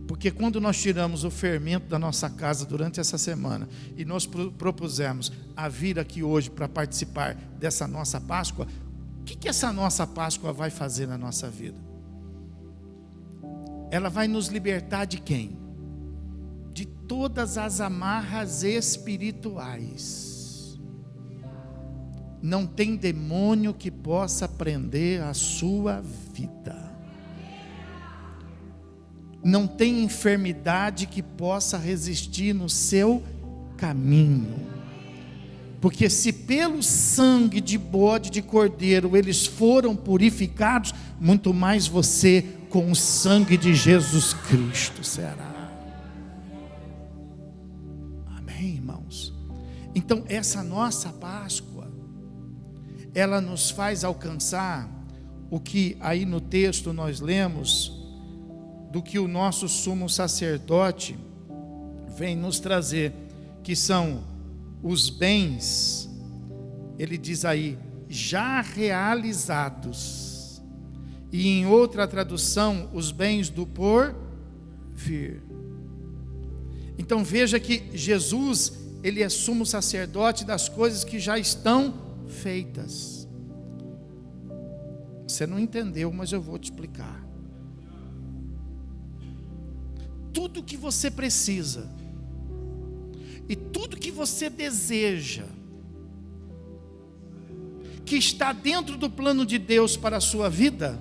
Porque quando nós tiramos o fermento da nossa casa durante essa semana e nós propusemos a vir aqui hoje para participar dessa nossa Páscoa, o que essa nossa Páscoa vai fazer na nossa vida? Ela vai nos libertar de quem? De todas as amarras espirituais. Não tem demônio que possa prender a sua vida. Não tem enfermidade que possa resistir no seu caminho. Porque se pelo sangue de bode de cordeiro eles foram purificados, muito mais você com o sangue de Jesus Cristo será. Amém, irmãos? Então essa nossa Páscoa, ela nos faz alcançar o que aí no texto nós lemos, do que o nosso sumo sacerdote vem nos trazer, que são os bens, ele diz aí, já realizados, e em outra tradução, os bens do porvir. Então veja que Jesus, ele é sumo sacerdote das coisas que já estão feitas. Você não entendeu, mas eu vou te explicar. Tudo que você precisa e tudo que você deseja, que está dentro do plano de Deus para a sua vida,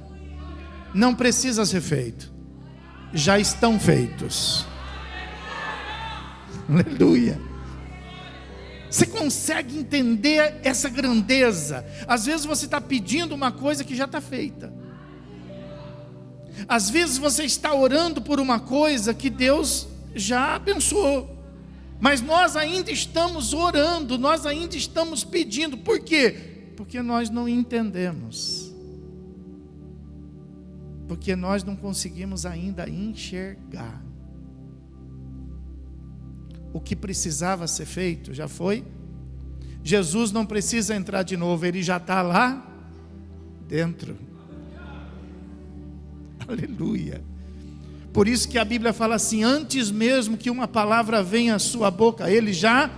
não precisa ser feito, já estão feitos. Aleluia. Você consegue entender essa grandeza? Às vezes você está pedindo uma coisa que já está feita. Às vezes você está orando por uma coisa que Deus já abençoou, mas nós ainda estamos orando, nós ainda estamos pedindo. Por quê? Porque nós não entendemos, porque nós não conseguimos ainda enxergar. O que precisava ser feito já foi. Jesus não precisa entrar de novo, ele já está lá dentro. Aleluia. Por isso que a Bíblia fala assim: antes mesmo que uma palavra venha à sua boca, ele já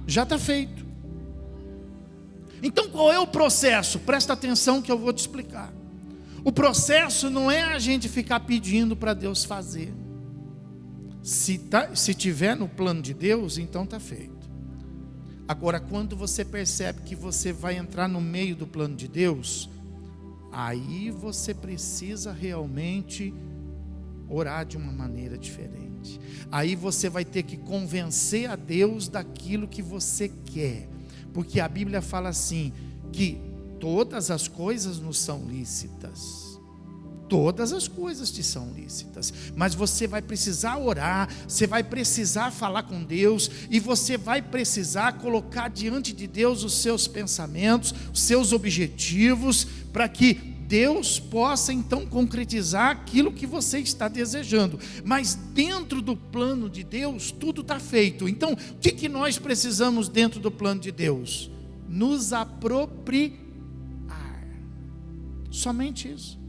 está feito. Então qual é o processo? Presta atenção que eu vou te explicar. O processo não é a gente ficar pedindo para Deus fazer. Se tiver no plano de Deus, então está feito. Agora, quando você percebe que você vai entrar no meio do plano de Deus, aí você precisa realmente orar de uma maneira diferente. Aí você vai ter que convencer a Deus daquilo que você quer. Porque a Bíblia fala assim, que todas as coisas nos são lícitas. Todas as coisas te são lícitas, mas você vai precisar orar, você vai precisar falar com Deus, e você vai precisar colocar diante de Deus os seus pensamentos, os seus objetivos, para que Deus possa então concretizar aquilo que você está desejando. Mas dentro do plano de Deus, tudo está feito. Então, o que nós precisamos dentro do plano de Deus? Nos apropriar. Somente isso.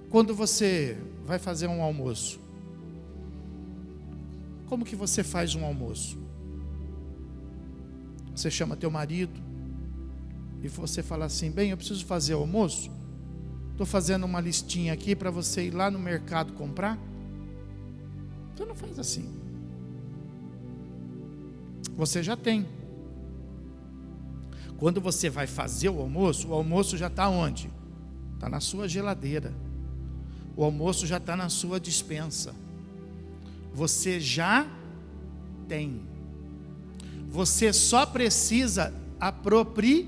Quando você vai fazer um almoço, como que você faz um almoço? Você chama teu marido e você fala assim: bem, eu preciso fazer o almoço, estou fazendo uma listinha aqui para você ir lá no mercado comprar. Você não faz assim. Você já tem. Quando você vai fazer o almoço já está onde? Está na sua geladeira. O almoço já está na sua despensa. Você já tem. Você só precisa apropriar.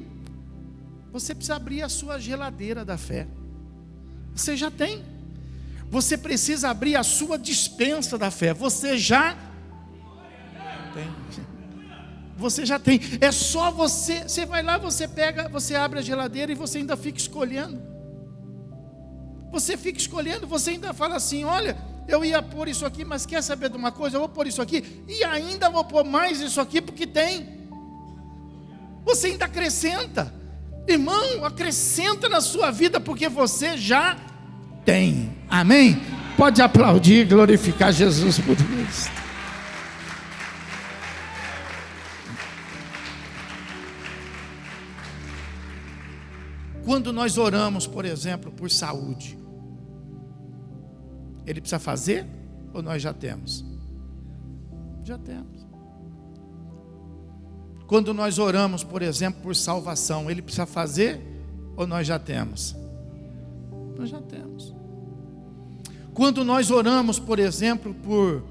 Você precisa abrir a sua geladeira da fé. Você já tem. Você precisa abrir a sua despensa da fé. Você já tem. Você já tem. É só você. Você vai lá, você pega, você abre a geladeira e você ainda fica escolhendo. Você fica escolhendo, você ainda fala assim: olha, eu ia pôr isso aqui, mas quer saber de uma coisa? Eu vou pôr isso aqui, e ainda vou pôr mais isso aqui, porque tem. Você ainda acrescenta. Irmão, acrescenta na sua vida, porque você já tem. Amém? Pode aplaudir e glorificar Jesus por isso. Quando nós oramos, por exemplo, por saúde, ele precisa fazer ou nós já temos? Já temos. Quando nós oramos, por exemplo, por salvação, ele precisa fazer ou nós já temos? Nós já temos. Quando nós oramos, por exemplo, por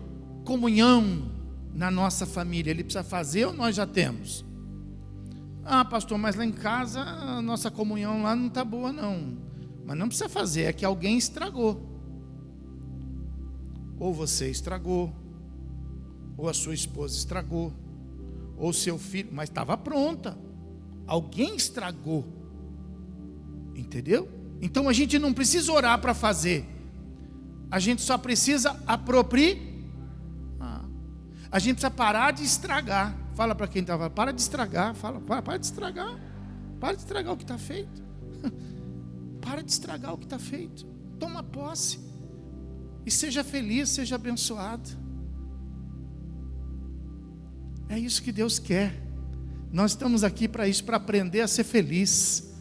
comunhão na nossa família, ele precisa fazer ou nós já temos? Ah, pastor, mas lá em casa a nossa comunhão lá não está boa não. Mas não precisa fazer, é que alguém estragou. Ou você estragou, ou a sua esposa estragou, ou seu filho, mas estava pronta. Alguém estragou. Entendeu? Então a gente não precisa orar para fazer. A gente só precisa apropriar. A gente precisa parar de estragar. Fala para quem estava, para de estragar. Fala, para de estragar. Para de estragar o que está feito. Para de estragar o que está feito. Toma posse. E seja feliz, seja abençoado. É isso que Deus quer. Nós estamos aqui para isso, para aprender a ser feliz,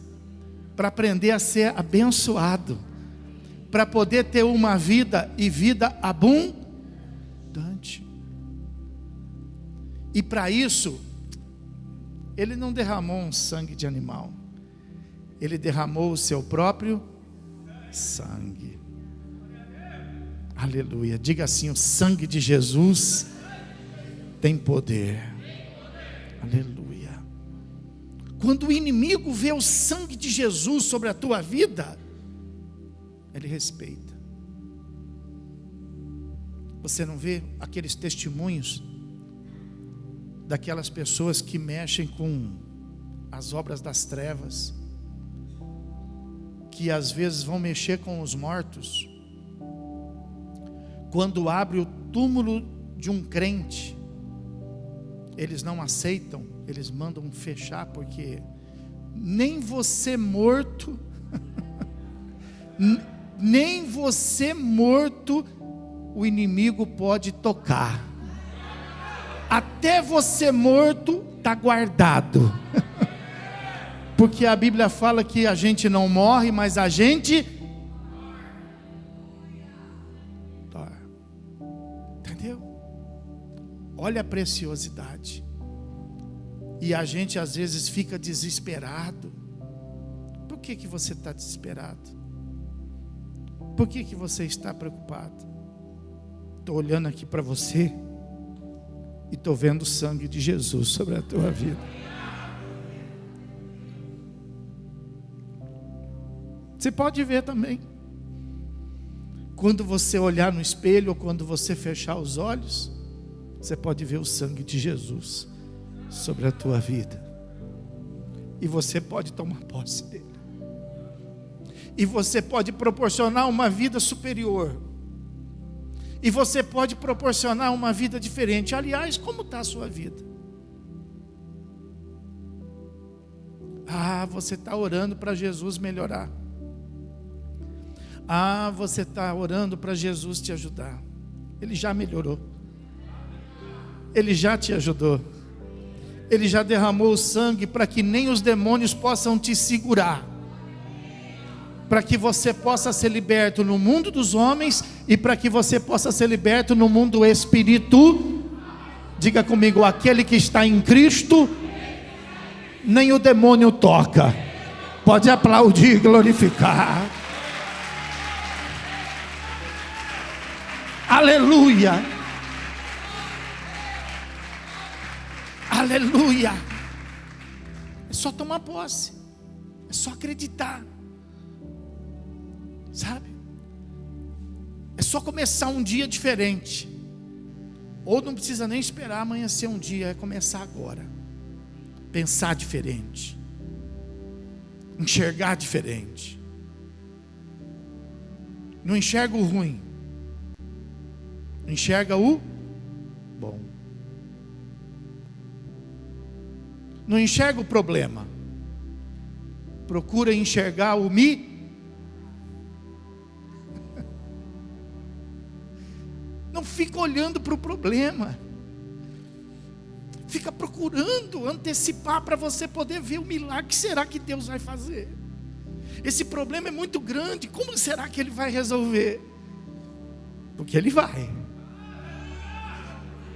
para aprender a ser abençoado, para poder ter uma vida e vida abundante. E para isso, Ele não derramou um sangue de animal, Ele derramou o seu próprio sangue. Aleluia. Diga assim: o sangue de Jesus tem poder. Aleluia. Quando o inimigo vê o sangue de Jesus sobre a tua vida, ele respeita. Você não vê aqueles testemunhos daquelas pessoas que mexem com as obras das trevas, que às vezes vão mexer com os mortos? Quando abre o túmulo de um crente, eles não aceitam, eles mandam fechar, porque nem você morto, nem você morto, o inimigo pode tocar. Até você morto está guardado. Porque a Bíblia fala que a gente não morre, mas a gente dorme. Entendeu? Olha a preciosidade. E a gente às vezes fica desesperado. Por que você está desesperado? Por que você está preocupado? Estou olhando aqui para você e estou vendo o sangue de Jesus sobre a tua vida. Você pode ver também. Quando você olhar no espelho ou quando você fechar os olhos, você pode ver o sangue de Jesus sobre a tua vida. E você pode tomar posse dele. E você pode proporcionar uma vida superior. E você pode proporcionar uma vida diferente. Aliás, como está a sua vida? Você está orando para Jesus melhorar. Você está orando para Jesus te ajudar. Ele já melhorou. Ele já te ajudou. Ele já derramou o sangue para que nem os demônios possam te segurar. Para que você possa ser liberto no mundo dos homens e para que você possa ser liberto no mundo espírito. Diga comigo, aquele que está em Cristo, nem o demônio toca. Pode aplaudir e glorificar. Aleluia. Aleluia. É só tomar posse. É só acreditar. Sabe? É só começar um dia diferente. Ou não precisa nem esperar amanhecer um dia, é começar agora. Pensar diferente. Enxergar diferente. Não enxerga o ruim. Enxerga o bom. Não enxerga o problema. Procura enxergar o Não fica olhando para o problema. Fica procurando antecipar para você poder ver o milagre que será que Deus vai fazer. Esse problema é muito grande. Como será que Ele vai resolver? Porque Ele vai.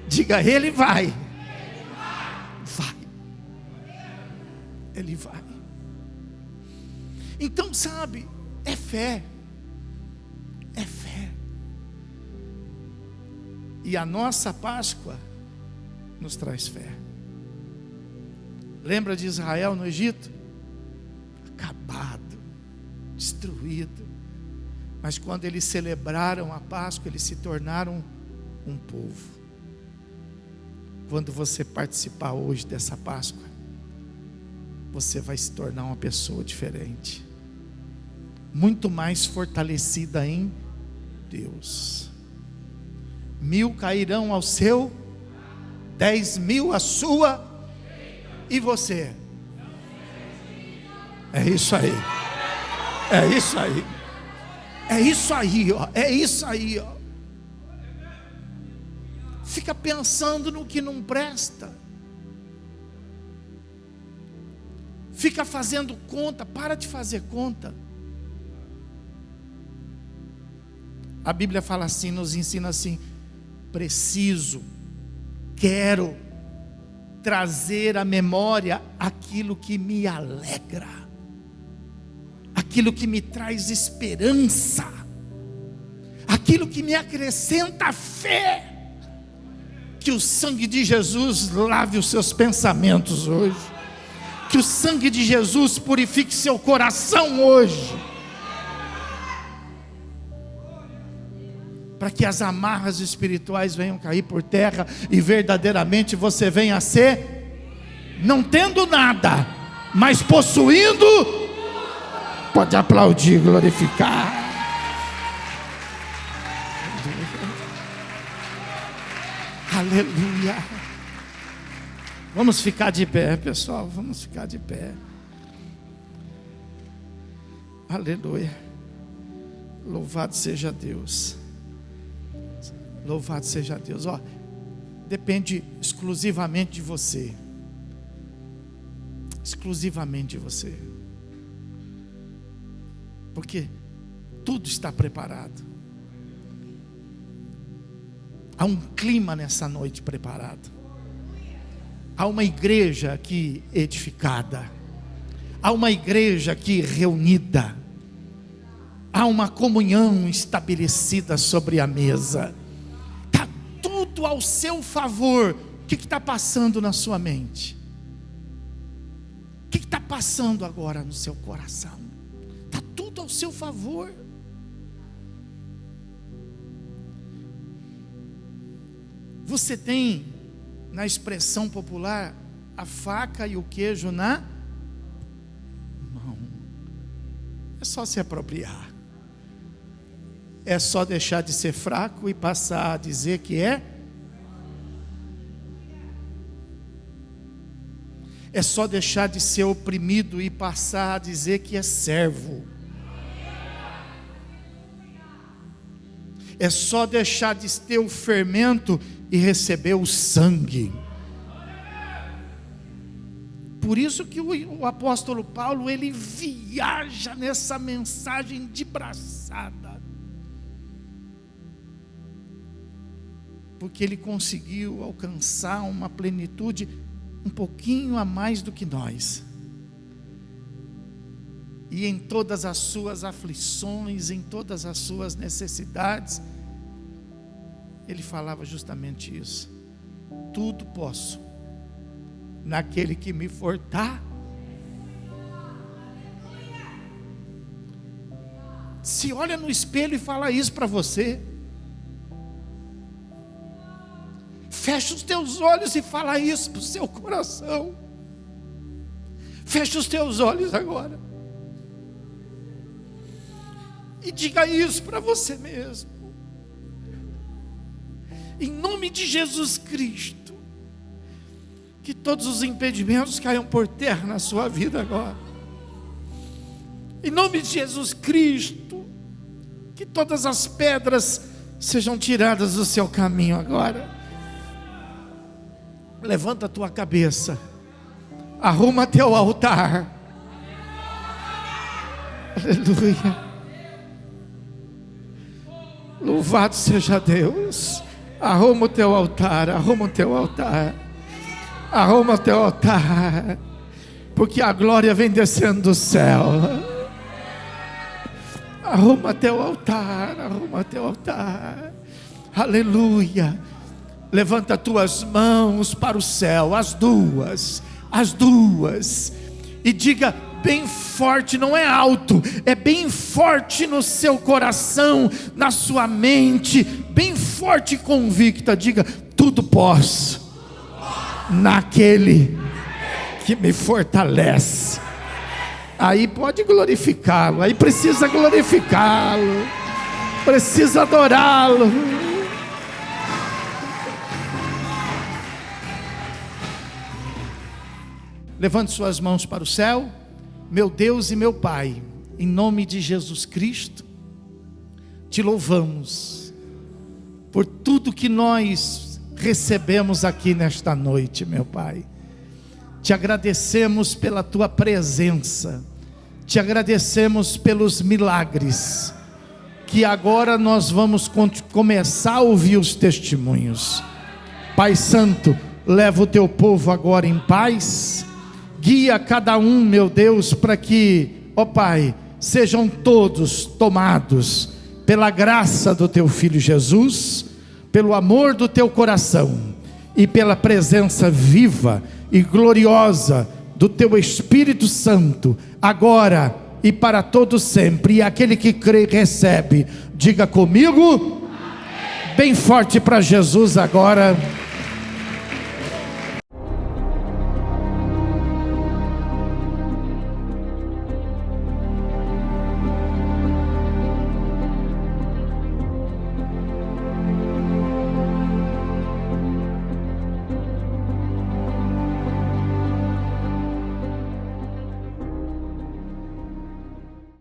Diga, Ele vai. Vai. Ele vai. Então, sabe, é fé. É fé. E a nossa Páscoa nos traz fé. Lembra de Israel no Egito? Acabado, destruído. Mas quando eles celebraram a Páscoa, eles se tornaram um povo. Quando você participar hoje dessa Páscoa, você vai se tornar uma pessoa diferente, muito mais fortalecida em Deus. 1000 cairão ao seu, 10.000 à sua, e você? É isso aí. É isso aí. É isso aí, ó. É isso aí, ó. Fica pensando no que não presta. Fica fazendo conta. Para de fazer conta. A Bíblia fala assim, nos ensina assim: preciso, quero trazer à memória aquilo que me alegra, aquilo que me traz esperança, aquilo que me acrescenta fé. Que o sangue de Jesus lave os seus pensamentos hoje. Que o sangue de Jesus purifique seu coração hoje. Para que as amarras espirituais venham cair por terra e verdadeiramente você venha a ser, não tendo nada, mas possuindo. Pode aplaudir, glorificar. Aleluia. Vamos ficar de pé, pessoal. Vamos ficar de pé. Aleluia. Louvado seja Deus. Louvado seja Deus. Ó, depende exclusivamente de você. Exclusivamente de você. Porque tudo está preparado. Há um clima nessa noite preparado. Há uma igreja aqui edificada. Há uma igreja aqui reunida. Há uma comunhão estabelecida sobre a mesa. Está tudo ao seu favor. O que está passando na sua mente? O que está passando agora no seu coração? Está tudo ao seu favor. Você tem, na expressão popular, a faca e o queijo na mão. É só se apropriar. É só deixar de ser fraco e passar a dizer que é. É só deixar de ser oprimido e passar a dizer que é servo. É só deixar de ter o fermento e receber o sangue. Por isso que o apóstolo Paulo, ele viaja nessa mensagem de braçada. Porque ele conseguiu alcançar uma plenitude um pouquinho a mais do que nós. E em todas as suas aflições, em todas as suas necessidades, ele falava justamente isso. Tudo posso naquele que me fortalece. Se olha no espelho e fala isso para você. Fecha os teus olhos e fala isso para o seu coração. Fecha os teus olhos agora. E diga isso para você mesmo. Em nome de Jesus Cristo. Que todos os impedimentos caiam por terra na sua vida agora. Em nome de Jesus Cristo. Que todas as pedras sejam tiradas do seu caminho agora. Levanta a tua cabeça. Arruma teu altar. Aleluia. Louvado seja Deus. Arruma o teu altar. Arruma o teu altar. Arruma o teu altar. Porque a glória vem descendo do céu. Arruma teu altar. Arruma teu altar. Aleluia. Levanta tuas mãos para o céu, as duas, e diga bem forte, não é alto, é bem forte no seu coração, na sua mente, bem forte e convicta, diga, tudo posso, naquele que me fortalece. Aí pode glorificá-lo, aí precisa glorificá-lo, precisa adorá-lo. Levante suas mãos para o céu. Meu Deus e meu Pai, em nome de Jesus Cristo, te louvamos por tudo que nós recebemos aqui nesta noite, meu Pai. Te agradecemos pela tua presença, te agradecemos pelos milagres, que agora nós vamos começar a ouvir os testemunhos. Pai Santo, leva o teu povo agora em paz. Guia cada um, meu Deus, para que, ó Pai, sejam todos tomados pela graça do teu Filho Jesus, pelo amor do teu coração e pela presença viva e gloriosa do teu Espírito Santo, agora e para todo sempre. E aquele que crê e recebe, diga comigo, amém. Bem forte para Jesus agora.